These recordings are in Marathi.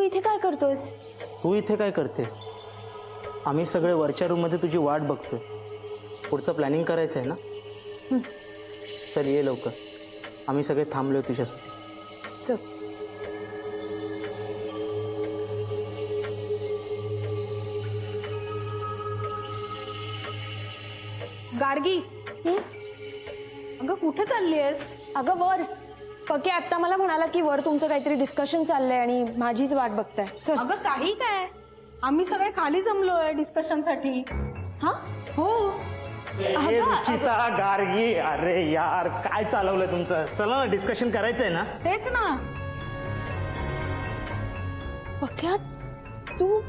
इथे काय करतोयस? तू इथे काय करतेस? आम्ही सगळे वरच्या रूममध्ये तुझी वाट बघतोय. पुढचं प्लॅनिंग करायचं आहे ना? चल ये लवकर, आम्ही सगळे थांबलोय तुझ्यासाठी. चल. गार्गी, अगं कुठे चालली आहेस? अगं वर. पक्के आत्ता मला म्हणाला की वर तुमचं काहीतरी डिस्कशन चाललंय आणि माझीच वाट बघताय. चल. अगं काही काय, आम्ही सगळे खाली जमलोय डिस्कशन साठी. हा? हो. ए, रुचिता, गार्गी, अरे यार काय चालवलंय तुमचं? चला ना, डिस्कशन करायचंय ना. तेच ना. पक्क्या तू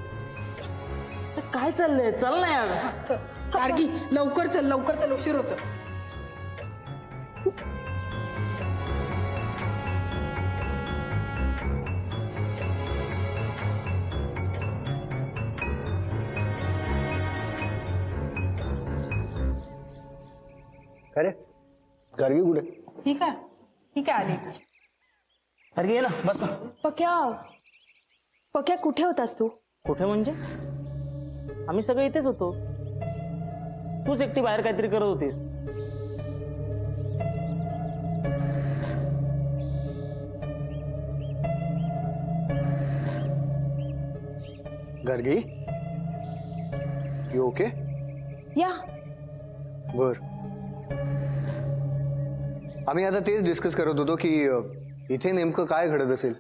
काय चाललंय? चल ना यार. चल गार्गी, लवकर चल, लवकर चल, उशीर होतो. अरे गार्गी कुठे? ठीक आहे, ठीक आहे, आली. अरे ये ना, बस ना. पक्या कुठे होतास तू? कुठे म्हणजे? आम्ही सगळे इथेच होतो. तूच एकटी बाहेर काहीतरी करत होतीस. Gargi, you okay? या. बर. आम्ही आता तेच डिस्कस करत होतो की इथे नेमकं काय घडत असेल.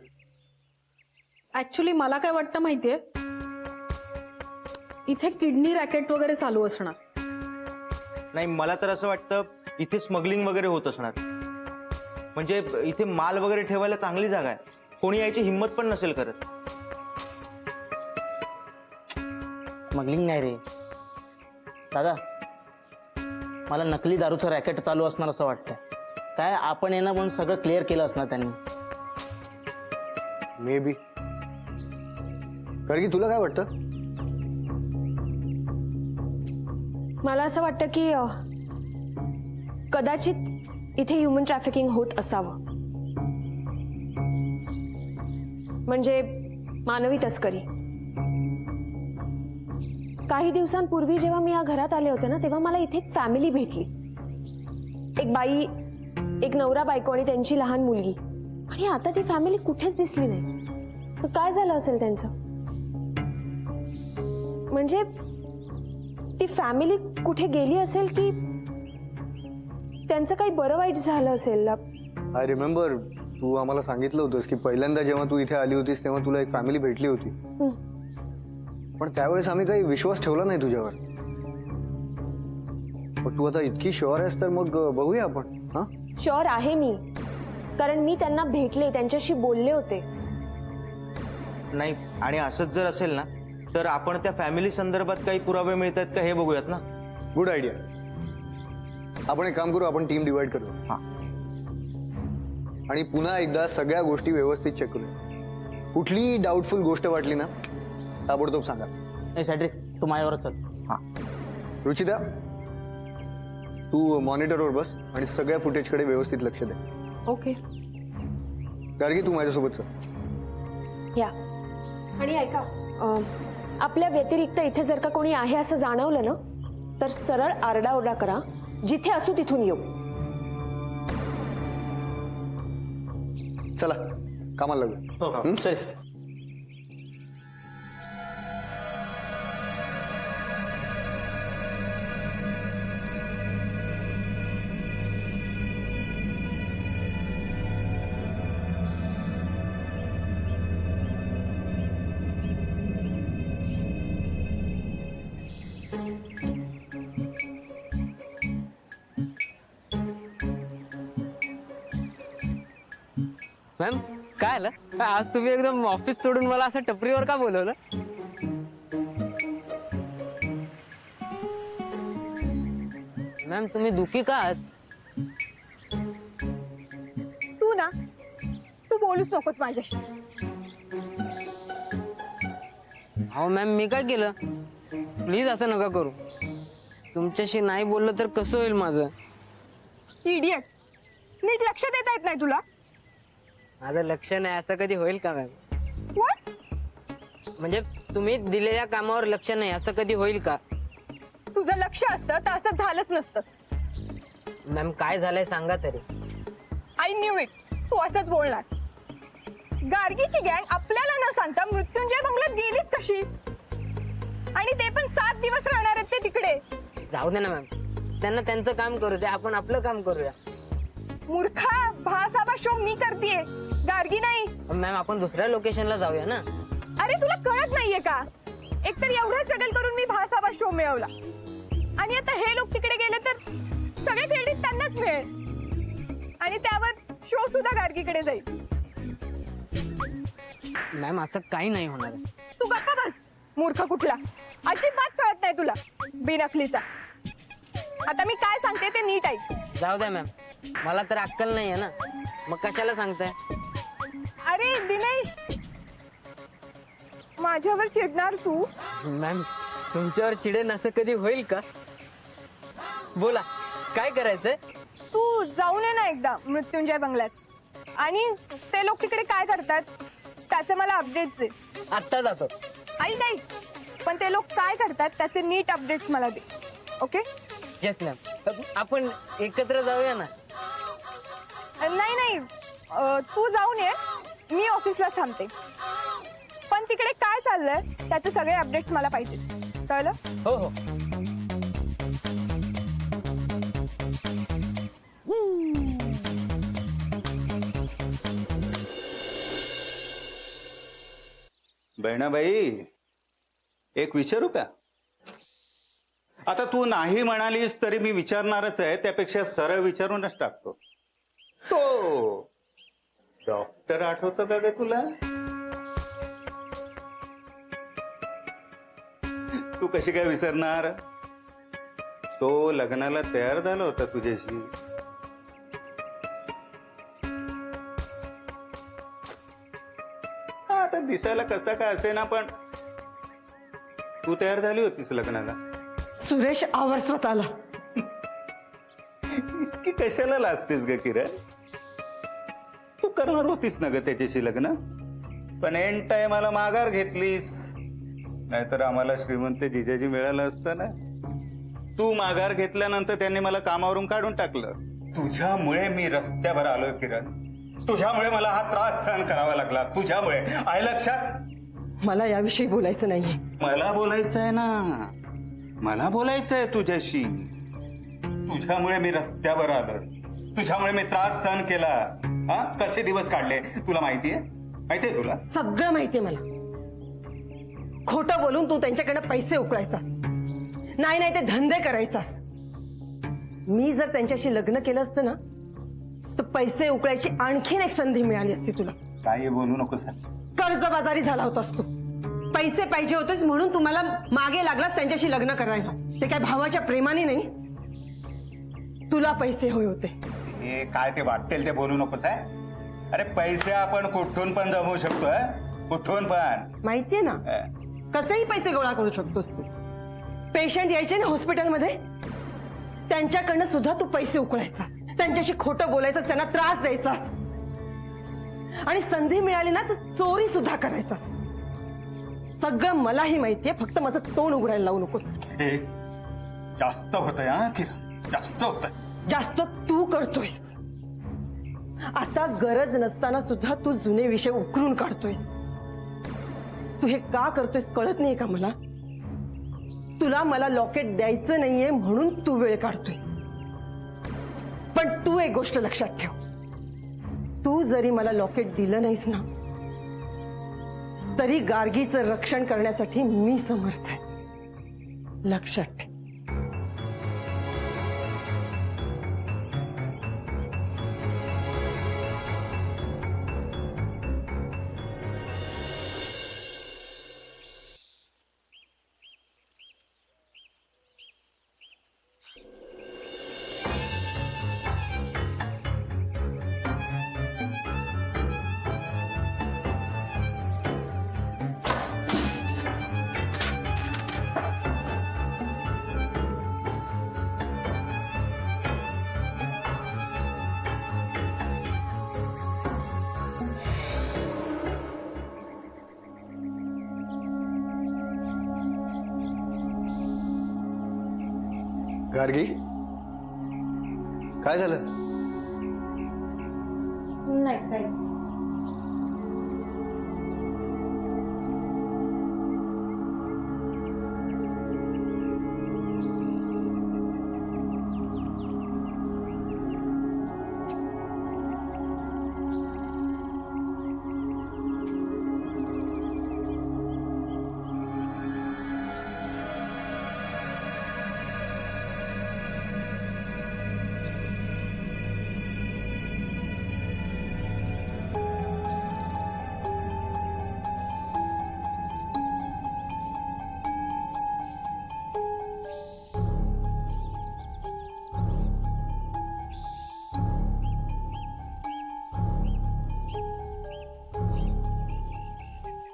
ऍक्च्युली मला काय वाटतं माहितीये, इथे किडनी रॅकेट वगैरे चालू असणार. नाही, मला तर असं वाटतं इथे स्मगलिंग वगैरे होत असणार. म्हणजे इथे माल वगैरे ठेवायला चांगली जागा आहे, कोणी यायची हिंमत पण नसेल करत. स्मगलिंग नाही रे दादा, मला नकली दारूचं रॅकेट चालू असणार असं वाटतंय. काय आपण येणं म्हणून सगळं क्लिअर केलं असणार त्यांनी. May be. गार्गी, तुला काय वाटतं? मला असं वाटतं की कदाचित इथे ह्युमन ट्रॅफिकिंग होत असावं. म्हणजे मानवी तस्करी. काही दिवसांपूर्वी जेव्हा मी या घरात आले होते ना, तेव्हा मला इथे एक फॅमिली भेटली. एक बाई, एक नवरा बायको आणि त्यांची लहान मुलगी. आणि आता ती फॅमिली कुठेच दिसली नाही. काय झालं असेल त्यांचं? म्हणजे ती फॅमिली कुठे गेली असेल की त्यांचं काही बरं वाईट झालं असेल. आय रिमेंबर, तू आम्हाला सांगितलं होतंस की पहिल्यांदा जेव्हा तू इथे आली होतीस तेव्हा तुला एक फॅमिली भेटली होती. पण त्यावेळेस आम्ही काही विश्वास ठेवला नाही तुझ्यावर. पण तू आता इतकी शुअर आहेस तर मग बघूया आपण. हा, शुअर आहे मी, कारण मी त्यांना भेटले, त्यांच्याशी बोलले होते. नाही, आणि असंच जर असेल ना तर आपण त्या फॅमिली संदर्भात काही पुरावे मिळतात का हे बघूयात ना. Good idea. आपण एक काम करू, आपण टीम डिवाइड करू. हा. आणि पुन्हा एकदा सगळ्या गोष्टी व्यवस्थित चेक करूया. कुठलीही डाऊटफुल गोष्ट वाटली ना ताबडतोब सांगा. ए सॅड्रिक, तू माझ्यावर चल. हा. रुचिता, तू मॉनिटरवर बस आणि सगळ्या फुटेजकडे व्यवस्थित लक्ष दे. ओके. गार्गी, तू माझ्यासोबत चल. या. आणि ऐका, आपल्या व्यतिरिक्त इथे जर का कोणी आहे असं जाणवलं ना, तर सरळ आरडाओरडा करा. जिथे असू तिथून येऊ. चला कामाला लागू. चल. मॅम, काय आलं? आज तुम्ही एकदम ऑफिस सोडून मला असं टपरीवर का बोलवलं? मॅम, तुम्ही दुखी का आहात? तू ना, तू बोलूच नकोस माझ्याशी. अहो मॅम, मी काय केलं? प्लीज असं नका करू. तुमच्याशी नाही बोललं तर कसं होईल माझं? इडियट, नीट लक्ष देता येत नाही तुला? माझं लक्ष नाही असं कधी होईल का मॅम? व्हॉट? म्हणजे तुम्ही दिलेल्या कामावर लक्ष नाही असं कधी होईल का? तुझं लक्ष असतं तर असं झालंच नसतं. मॅम काय झालंय सांगा तरी. आय न्यू इट, तू असंच बोलणार. गार्गीची गँग आपल्याला न सांगता मृत्युंजय बंगल्यात गेलीच कशी? आणि ते पण 7 दिवस राहणार आहेत ते तिकडे. जाऊ दे ना मॅम, त्यांना त्यांचं काम करू द्या, आपण आपलं काम करूया. मूर्खा, भासाबा शो मी करतेय, गार्गी नाही. मॅम आपण दुसऱ्या लोकेशनला जाऊया ना. अरे तुला कळत नाहीये का? एकतर एवढं स्ट्रगल करून मी भासाबा शो मिळवला आणि आता हे लोक तिकडे गेले तर सगळे क्रेडिट त्यांनाच मिळेल आणि त्यावर शो सुद्धा गार्गीकडे जाईल. मॅम असं काही नाही होणार. तू गप्पा बस, मूर्ख कुठला. अजिबात कळत नाही तुला, बिनअकलीचा. आता मी काय सांगते ते नीट ऐक. जाऊ द्या मॅम, मला तर अक्कल नाहीये ना, मग कशाला सांगताय? अरे दिनेश, माझ्यावर चिडणार तू? मॅम तुमच्यावर चिडेन असं कधी होईल का? बोला काय करायचंय? तू जाऊन ये ना एकदा मृत्युंजय बंगल्यात आणि ते लोक तिकडे काय करतात त्याचे मला अपडेट्स दे. आत्ता जातो. ऐक ऐक, पण ते लोक काय करतात त्याचे नीट अपडेट्स मला दे. ओके? येस मॅम, आपण एकत्र जाऊया ना. नाही नाही, तू जाऊन ये, मी ऑफिसला थांबते. पण तिकडे काय चाललंय त्याचे सगळे अपडेट्स मला पाहिजे, कळलं? हो हो. बहिणाबाई, एक विचारू का? आता तू नाही म्हणालीस तरी मी विचारणारच आहे, त्यापेक्षा सरळ विचारूनच टाकतो. तो डॉक्टर आठवतो का ग तुला? तू कशी काय विसरणार? तो लग्नाला तयार झाला होता तुझ्याशी. आता दिसायला कसा काय असे ना, पण तू तयार झाली होतीस लग्नाला. सुरेश आवर स्वतःला. इतकी कशाला लाजतेस ग किरण? तू करणार होतीस ना ग त्याच्याशी लग्न, पण एंड टाइमाला माघार घेतलीस. नाहीतर आम्हाला श्रीमंत जिजाजी मिळालं असतं ना. तू माघार घेतल्यानंतर त्यांनी मला कामावरून काढून टाकलं. तुझ्यामुळे मी रस्त्यावर आलोय किरण. तुझ्यामुळे मला हा त्रास सहन करावा लागला. तुझ्यामुळे. आहे लक्षात? मला याविषयी बोलायचं नाहीये. मला बोलायचं आहे ना, मला बोलायचं आहे तुझ्याशी. तुझ्यामुळे मी रस्त्यावर आलो, तुझ्यामुळे मी त्रास सहन केला. हा, कसे दिवस काढले तुला माहितीये? माहितीये तुला? सगळं माहितीये मला. खोटं बोलून तू त्यांच्याकडे पैसे उकळायचास, नाही नाही ते धंदे करायचास. मी जर त्यांच्याशी लग्न केलं असतं ना तर पैसे उकळायची आणखीन एक संधी मिळाली असती तुला. काही बोलू नकोस. कर्जबाजारी झाला होतास तू. पैसे पाहिजे होतेस म्हणून तुम्हाला मागे लागलास त्यांच्याशी लग्न करायला. ते काय भावाच्या प्रेमाने नाही, तुला पैसे होय होते. हे काय ते वाटेल ते बोलू नकोस. आहे अरे, पैसे आपण कुठून पण जमवू शकतो. कुठून पण. माहितीये ना कसेही पैसे गोळा करू शकतोस तू. पेशंट यायचे ना हॉस्पिटलमध्ये, त्यांच्याकडनं सुद्धा तू पैसे उकळायचास, त्यांच्याशी खोटं बोलायचास, त्यांना त्रास द्यायचास आणि संधी मिळाली ना तर चोरी सुद्धा करायचास. सगळं मलाही माहितीये, फक्त माझं तोंड उघडायला लावू नकोस. हे जास्त होतंय हा किरण, जास्त होतंय. जास्त तू करतोयस. आता गरज नसताना सुद्धा तू जुने विषय उकरून काढतोयस. तू हे का करतोयस कळत नाहीये का मला? तुला मला लॉकेट द्यायचं नाहीये म्हणून तू वेळ काढतोयस. पण तू एक गोष्ट लक्षात ठेव, तू जरी मला लॉकेट दिलं नाहीस ना तरी गार्गीचं रक्षण करण्यासाठी मी समर्थ आहे. लक्षात ठेव. गार्गी काय झालं? नाही काय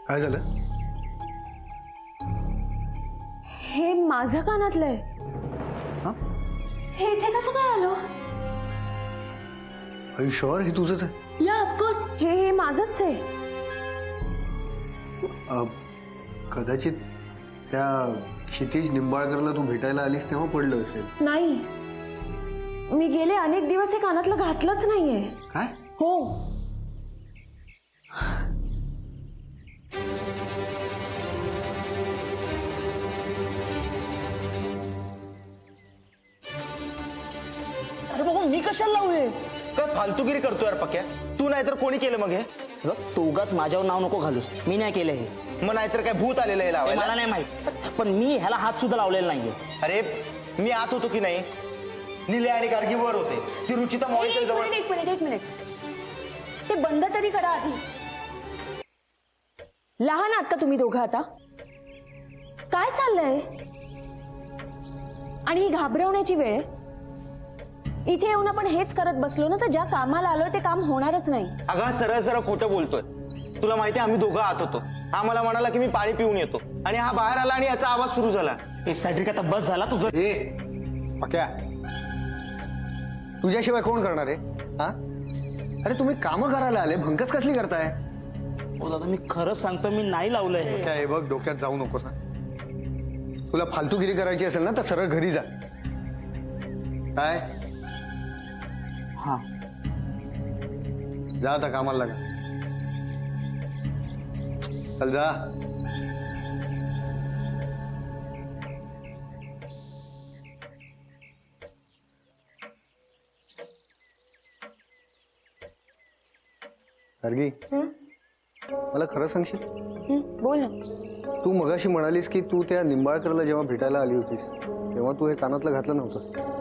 काय झालं? हे माझं कानातलं आहे. हा? हे इथे कसं काय आलं? शुअर हे तुझंच आहे? या ऑफकोर्स हे माझंच आहे. कदाचित त्या क्षितिज निंबाळकरला तू भेटायला आलीस तेव्हा पडलं असेल. नाही, मी गेले अनेक दिवस हे कानातलं घातलंच नाहीये. काय? हो, अरे बाबा मी कशाला लावूये? काय फालतूगिरी करतो यार पक्या. तू नाहीतर कोणी केलं मग हे? बघ तू उगाच माझ्यावर नाव नको घालूस. मी नाही केलं हे. मग नाहीतर काय भूत आलेलं आहे हे मला लावायला? नाही माहित, पण मी ह्याला हात सुद्धा लावलेला नाहीये. अरे मी आत होतो की नाही? निले आणि गार्गी वर होते. ती रुचिता मॉनिटर जवळ. एक मिनिट ते बंद तरी करा आधी. लहान आहात का तुम्ही दोघं आता? काय चाललंय? आणि ही घाबरवण्याची वेळ आहे? इथे येऊन आपण हेच करत बसलो ना तर ज्या कामाला आलोय ते काम होणारच नाही. अगं सरळ सरळ खोटं बोलतोय. तुला माहिती आम्ही दोघं आत होतो. हा मला म्हणाला की मी पाणी पिऊन येतो आणि हा बाहेर आला आणि याचा आवाज सुरू झाला. हे सॅड्रिक आता बस झाला तुझं. ए पक्या, तुझ्याशिवाय कोण करणार आहे? हा? अरे तुम्ही कामं करायला आले, भंकस कसली करताय? हो दादा मी खरंच सांगतो, मी नाही लावलंय हे. काय बघ, डोक्यात जाऊ नकोस ना. तुला फालतूगिरी करायची असेल ना तर सरळ घरी जा. काय? हा जा आता कामाला लागा. चल जा. गार्गी, मला खरं सांगशील? बोल ना. तू मगाशी म्हणालीस की तू त्या निंबाळकरला जेव्हा भेटायला आली होतीस तेव्हा तू हे कानातलं घातलं नव्हतं.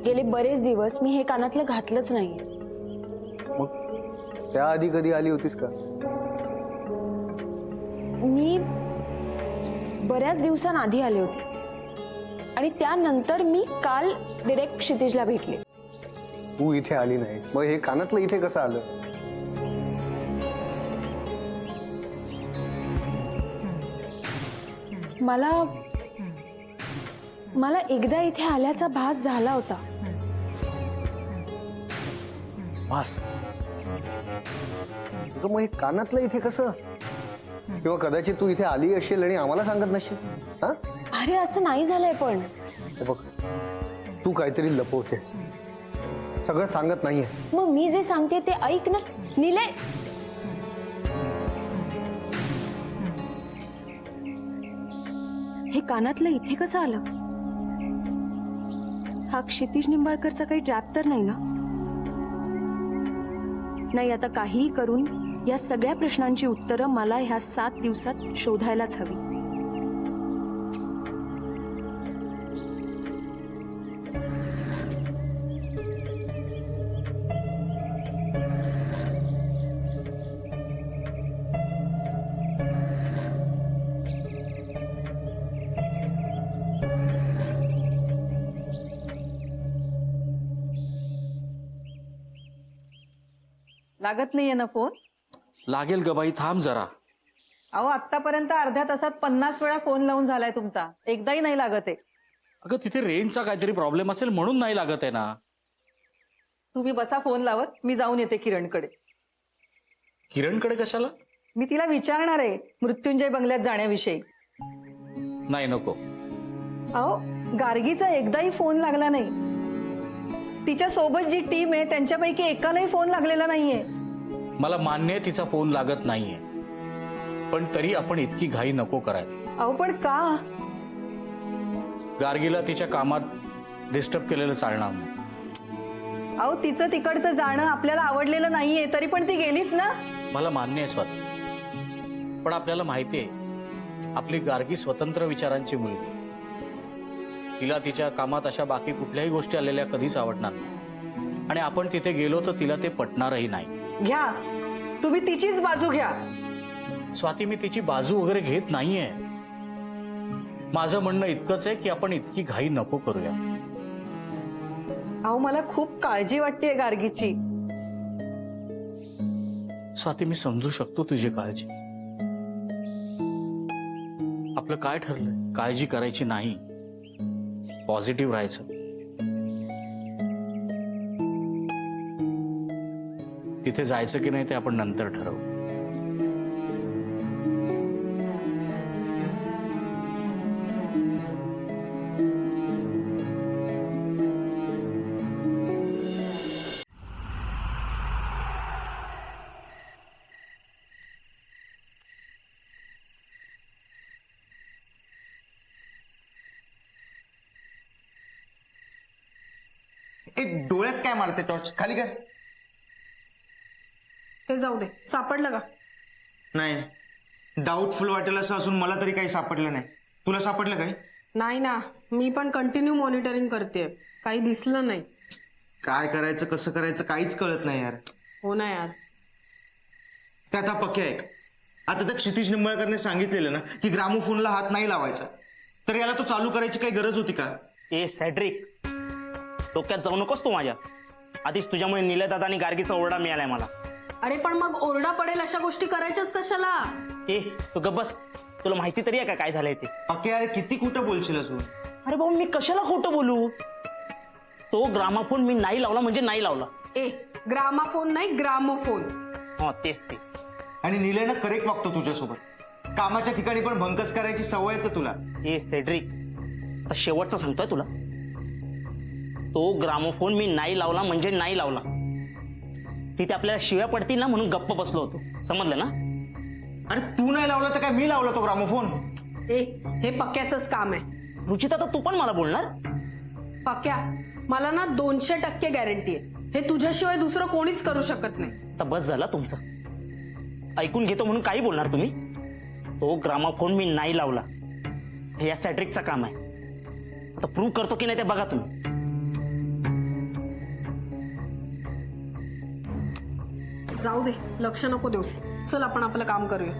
गेले बरेच दिवस मी हे कानातलं घातलंच नाहीये. मग त्याआधी कधी आली होतीस का? मी बऱ्याच दिवसांआधी आले होते आणि त्यानंतर मी काल डिरेक्ट क्षितिजला भेटले. तू इथे आली नाही, मग हे कानातलं इथे कसं आलं? मला एकदा इथे आल्याचा भास झाला होता. बस. मग हे कानातलं इथे कसं? किंवा कदाचित तू इथे आली असेल आणि आम्हाला सांगत नसशील. हा? अरे असं नाही झालंय. पण हे बघ, तू काहीतरी लपवते, सगळं सांगत नाहीये. मग मी जे सांगते ते ऐक ना निलय. हे कानातलं इथे कसं आलं? हा क्षितिज निंबाळकरचा काही ट्रॅप तर नाही ना? नाही, आता काहीही करून या सगळ्या प्रश्नांची उत्तरं मला ह्या 7 दिवसात शोधायलाच हवी. लागत नाहीये ना फोन? लागेल ग बाई, थांब जरा. अहो आतापर्यंत अर्ध्या तासात 50 वेळा फोन लावून झालाय तुमचा, एकदाही नाही लागत आहे. अगं तिथे रेंजचा काहीतरी प्रॉब्लेम असेल म्हणून नाही लागत आहे ना. तुम्ही बसा फोन लावत, मी जाऊन येते किरणकडे. किरणकडे कशाला? मी तिला विचारणार आहे मृत्युंजय बंगल्यात जाण्याविषयी. नाही नको. अहो गार्गीचा एकदाही फोन लागला नाही. तिच्या सोबत जी टीम आहे त्यांच्यापैकी एकालाही फोन लागलेला नाहीये. मला मान्य आहे तिचा फोन लागत नाहीये, पण तरी आपण इतकी घाई नको करायला. अहो पण का? गार्गीला तिच्या कामात डिस्टर्ब केलेलं चालणार नाही. अहो तिचं तिकडचं जाणं आपल्याला आवडलेलं नाहीये, तरी पण ती गेलीच ना. मला मान्य आहे स्वाती, पण आपल्याला माहिती आहे आपली गार्गी स्वतंत्र विचारांची मुलगी. तिला तिच्या कामात अशा बाकी कुठल्याही गोष्टी आलेल्या कधीच आवडणार नाही, आणि आपण तिथे गेलो तर तिला ते पटणारही नाही. घ्या तुम्ही तिचीच बाजू घ्या. स्वाती, मी तिची बाजू वगैरे घेत नाहीये. माझं म्हणणं इतकंच आहे की आपण इतकी घाई नको करूया. अहो मला खूप काळजी वाटतेय गार्गीची. स्वाती, मी समजू शकतो तुझी काळजी. आपलं काय ठरलंय? काळजी करायची नाही, पॉझिटिव्ह राहायचं. तिथे जायचं की नाही ते आपण नंतर ठरवू. एक डोळ्यात काय मारते टॉर्च? खाली कर. हे जाऊ दे, सापडलं का? नाही, डाऊटफुल वाटेल असं असून मला तरी काही सापडलं नाही. तुला सापडलं काही? नाही ना, मी पण कंटिन्यू मॉनिटरिंग करते, काही दिसलं नाही. काय करायचं, कसं करायचं काहीच कळत नाही यार. हो ना यार. त्यात हा पक्या एक. आता त्या क्षितिज निंबाळकरने सांगितलेलं ना की ग्रामोफोनला हात नाही लावायचा, तर याला तो चालू करायची काही गरज होती का? ए सॅड्रिक, डोक्यात जाऊ नकोस तू माझ्या. आधीच तुझ्यामुळे निलय दादा आणि गार्गीचा ओरडा मिळालाय मला. अरे पण मग ओरडा पडेल अशा गोष्टी करायच्याच कशाला? ए तू गप्प बस. तुला माहिती तरी आहे का काय झालंय ते? पक्या अरे किती खोटं बोलशील असून. अरे भाऊ, मी कशाला खोटं बोलू? तो ग्रामाफोन मी नाही लावला म्हणजे नाही लावला. ए ग्रामाफोन नाही, ग्रामोफोन. हो तेच ते. आणि निलय ना करेक्ट वागतो तुझ्यासोबत. कामाच्या ठिकाणी पण भंकस करायची सवयच तुला. ए सेड्रिक, आता शेवटचं सांगतोय तुला, तो ग्रामोफोन मी नाही लावला म्हणजे नाही लावला. तिथे आपल्याला शिव्या पडतील ना म्हणून गप्प बसलो होतो, समजलं ना? अरे तू नाही लावला तर काय मी लावला तो ग्रामोफोन? ए हे पक्याचंच काम आहे. रुचिता, तर तू पण मला बोलणार? पक्या, मला ना 200% गॅरंटी आहे, हे तुझ्याशिवाय दुसरं कोणीच करू शकत नाही. तर बस झाला तुमचं. ऐकून घेतो म्हणून काही बोलणार तुम्ही? तो ग्रामोफोन मी नाही लावला, हे या सॅट्रिकचं काम आहे. आता प्रूव्ह करतो की नाही ते बघा तुम्ही. जाऊ दे, लक्ष नको देऊस. चल आपण आपलं काम करूया.